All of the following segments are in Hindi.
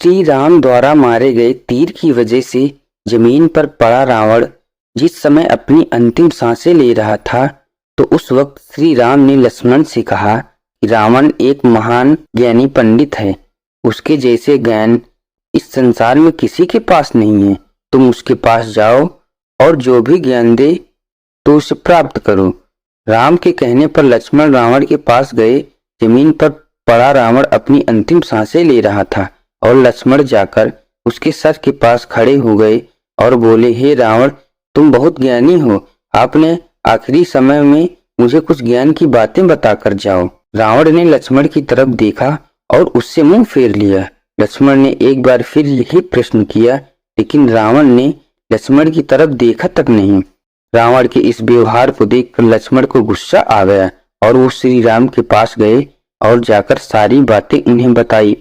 श्री राम द्वारा मारे गए तीर की वजह से जमीन पर पड़ा रावण जिस समय अपनी अंतिम सांसें ले रहा था, तो उस वक्त श्री राम ने लक्ष्मण से कहा कि रावण एक महान ज्ञानी पंडित है, उसके जैसे ज्ञान इस संसार में किसी के पास नहीं है। तुम उसके पास जाओ और जो भी ज्ञान दे तो उसे प्राप्त करो। राम के कहने पर लक्ष्मण रावण के पास गए। जमीन पर पड़ा रावण अपनी अंतिम सांसें ले रहा था और लक्ष्मण जाकर उसके सर के पास खड़े हो गए और बोले, हे रावण, तुम बहुत ज्ञानी हो, आपने आखिरी समय में मुझे कुछ ज्ञान की बातें बताकर जाओ। रावण ने लक्ष्मण की तरफ देखा और उससे मुंह फेर लिया। लक्ष्मण ने एक बार फिर यही प्रश्न किया, लेकिन रावण ने लक्ष्मण की तरफ देखा तक नहीं। रावण के इस व्यवहार को देखकर लक्ष्मण को गुस्सा आ गया और वो श्री राम के पास गए और जाकर सारी बातें उन्हें बताई।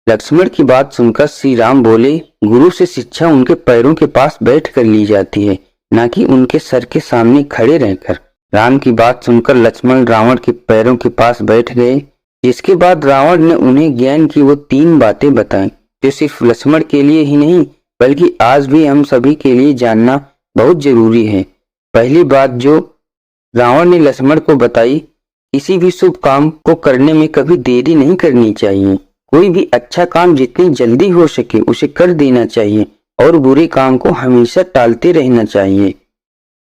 लक्ष्मण की बात सुनकर श्री राम बोले, गुरु से शिक्षा उनके पैरों के पास बैठकर ली जाती है, ना कि उनके सर के सामने खड़े रहकर। राम की बात सुनकर लक्ष्मण रावण के पैरों के पास बैठ गए। इसके बाद रावण ने उन्हें ज्ञान की वो 3 बातें बताई जो सिर्फ लक्ष्मण के लिए ही नहीं बल्कि आज भी हम सभी के लिए जानना बहुत जरूरी है। पहली बात जो रावण ने लक्ष्मण को बताई, किसी भी शुभ काम को करने में कभी देरी नहीं करनी चाहिए। कोई भी अच्छा काम जितनी जल्दी हो सके उसे कर देना चाहिए और बुरे काम को हमेशा टालते रहना चाहिए।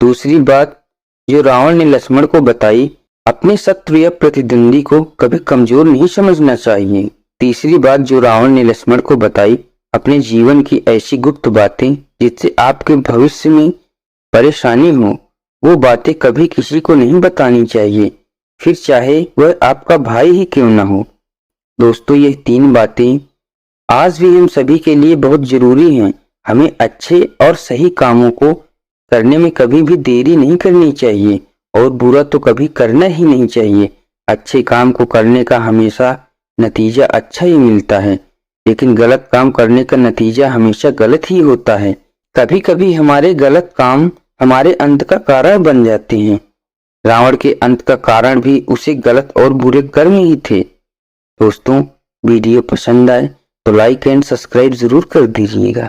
दूसरी बात जो रावण ने लक्ष्मण को बताई, अपने शत्रु या प्रतिद्वंदी को कभी कमजोर नहीं समझना चाहिए। तीसरी बात जो रावण ने लक्ष्मण को बताई, अपने जीवन की ऐसी गुप्त बातें जिससे आपके भविष्य में परेशानी हो, वो बातें कभी किसी को नहीं बतानी चाहिए, फिर चाहे वह आपका भाई ही क्यों ना हो। दोस्तों, ये 3 बातें आज भी हम सभी के लिए बहुत जरूरी हैं। हमें अच्छे और सही कामों को करने में कभी भी देरी नहीं करनी चाहिए और बुरा तो कभी करना ही नहीं चाहिए। अच्छे काम को करने का हमेशा नतीजा अच्छा ही मिलता है, लेकिन गलत काम करने का नतीजा हमेशा गलत ही होता है। कभी कभी हमारे गलत काम हमारे अंत का कारण बन जाते हैं। रावण के अंत का कारण भी उसे गलत और बुरे कर्म ही थे। दोस्तों, वीडियो पसंद आए तो लाइक एंड सब्सक्राइब जरूर कर दीजिएगा।